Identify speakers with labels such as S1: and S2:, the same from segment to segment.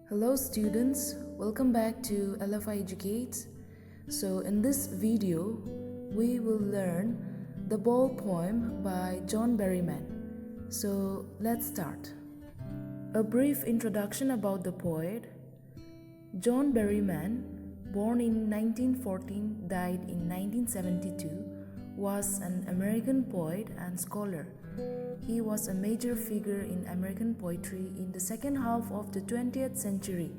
S1: Hello students, welcome back to LFI Educates. So in this video, we will learn the Ball poem by John Berryman. So let's start. A brief introduction about the poet. John Berryman, born in 1914, died in 1972, was an American poet and scholar. He was a major figure in American poetry in the second half of the 20th century,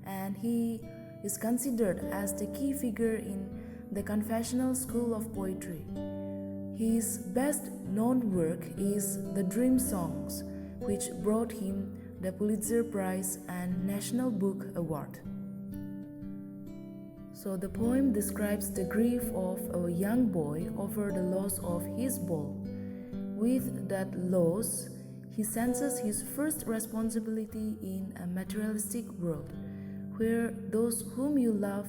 S1: and he is considered as the key figure in the confessional school of poetry. His best known work is The Dream Songs, which brought him the Pulitzer Prize and National Book Award. So the poem describes the grief of a young boy over the loss of his ball. With that loss, he senses his first responsibility in a materialistic world, where those whom you love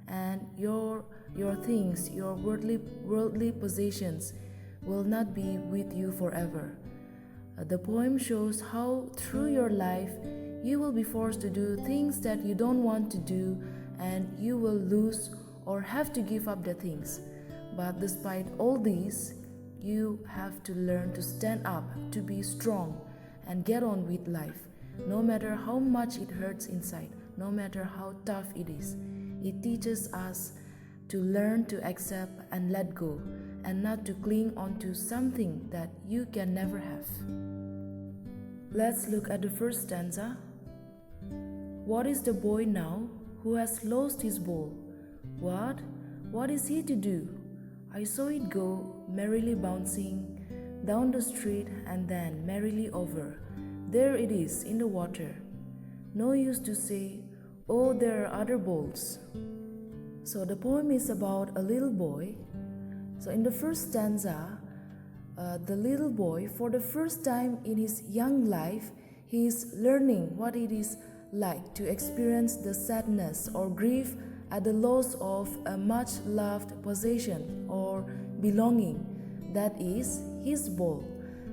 S1: and your things, your worldly possessions, will not be with you forever. The poem shows how through your life you will be forced to do things that you don't want to do, and you will lose or have to give up the things. But despite all these, you have to learn to stand up, to be strong, and get on with life, no matter how much it hurts inside, no matter how tough it is. It teaches us to learn to accept and let go, and not to cling onto something that you can never have. Let's look at the first stanza. What is the boy now who has lost his ball? What is he to do? I saw it go, merrily bouncing down the street and then merrily over. There it is in the water. No use to say, oh, there are other balls. So the poem is about a little boy. So in the first stanza, the little boy, for the first time in his young life, he is learning what it is like to experience the sadness or grief at the loss of a much loved possession or belonging, that is his ball,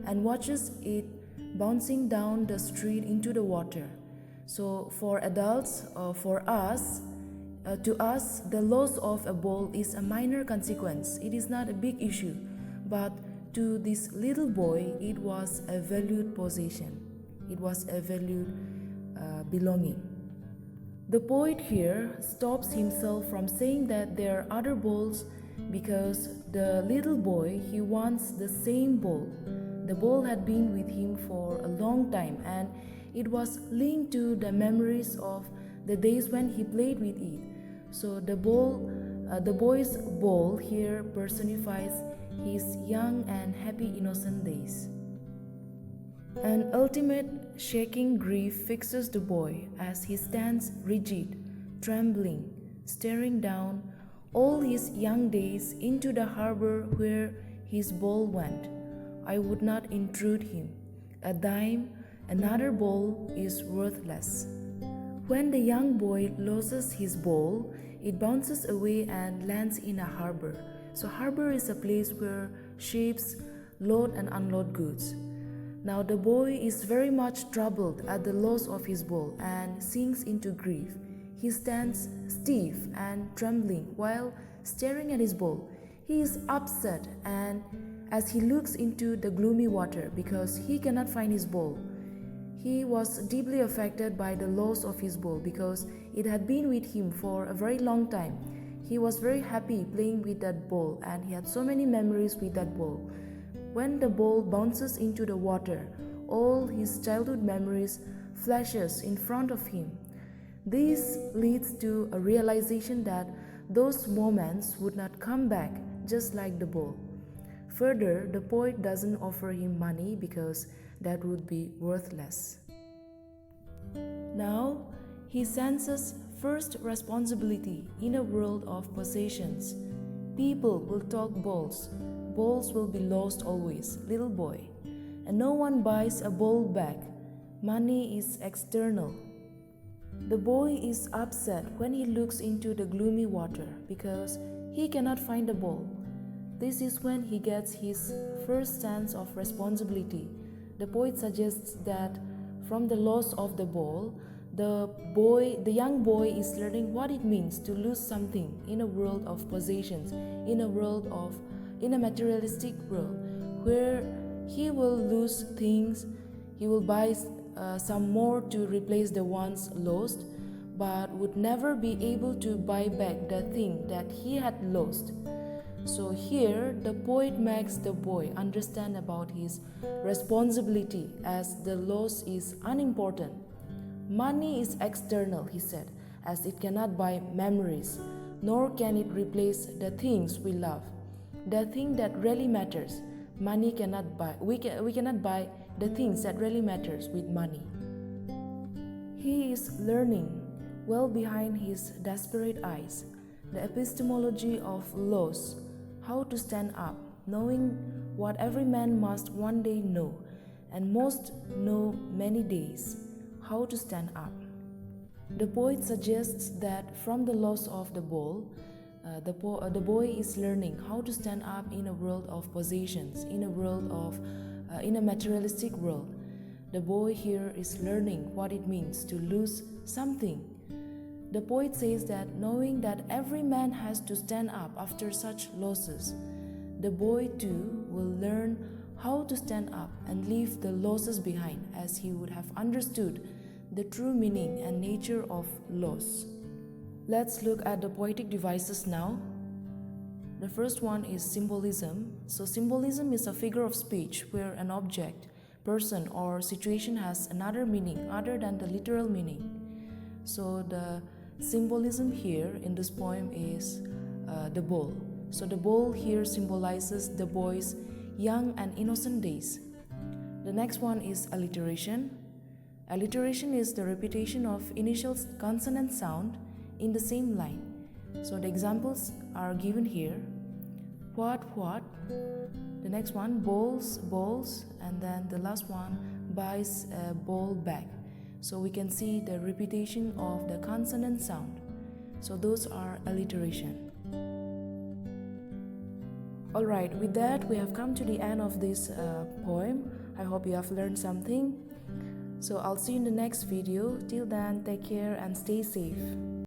S1: and watches it bouncing down the street into the water. So for adults, to us, the loss of a ball is a minor consequence. It is not a big issue, but to this little boy, it was a valued possession. It was a valued belonging. The poet here stops himself from saying that there are other balls because the little boy, he wants the same ball. The ball had been with him for a long time, and it was linked to the memories of the days when he played with it. So the boy's ball here personifies his young and happy innocent days. An ultimate shaking grief fixes the boy as he stands rigid, trembling, staring down all his young days into the harbor where his ball went. I would not intrude him. A dime, another ball is worthless. When the young boy loses his ball, it bounces away and lands in a harbor. So harbor is a place where ships load and unload goods. Now the boy is very much troubled at the loss of his ball and sinks into grief. He stands stiff and trembling while staring at his ball. He is upset, and as he looks into the gloomy water because he cannot find his ball. He was deeply affected by the loss of his ball because it had been with him for a very long time. He was very happy playing with that ball, and he had so many memories with that ball. When the ball bounces into the water, all his childhood memories flashes in front of him. This leads to a realization that those moments would not come back, just like the ball. Further, the poet doesn't offer him money because that would be worthless. Now, he senses first responsibility in a world of possessions. People will talk balls. Balls will be lost always, little boy. And no one buys a ball back. Money is external. The boy is upset when he looks into the gloomy water because he cannot find the ball. This is when he gets his first sense of responsibility. The poet suggests that from the loss of the ball, The young boy is learning what it means to lose something in a world of possessions, in a materialistic world, where he will lose things, he will buy some more to replace the ones lost, but would never be able to buy back the thing that he had lost. So here the poet makes the boy understand about his responsibility, as the loss is unimportant. Money is external, he said, as it cannot buy memories, nor can it replace the things we love. The thing that really matters, money cannot buy. We cannot buy the things that really matters with money. He is learning, well behind his desperate eyes, the epistemology of loss, how to stand up, knowing what every man must one day know, and most know many days, how to stand up. The poet suggests that from the loss of the ball, the boy is learning how to stand up in a world of possessions, in a materialistic world. The boy here is learning what it means to lose something. The poet says that knowing that every man has to stand up after such losses, the boy too will learn how to stand up and leave the losses behind, as he would have understood the true meaning and nature of loss. Let's look at the poetic devices now. The first one is symbolism. So symbolism is a figure of speech where an object, person, or situation has another meaning other than the literal meaning. So the symbolism here in this poem is the bowl. So the bowl here symbolizes the boy's young and innocent days. The next one is alliteration. Alliteration is the repetition of initial consonant sound in the same line. So the examples are given here. What. The next one, bowls, and then the last one, buys a bowl back. So we can see the repetition of the consonant sound. So those are alliteration. Alright, with that we have come to the end of this poem. I hope you have learned something. So I'll see you in the next video. Till then, take care and stay safe.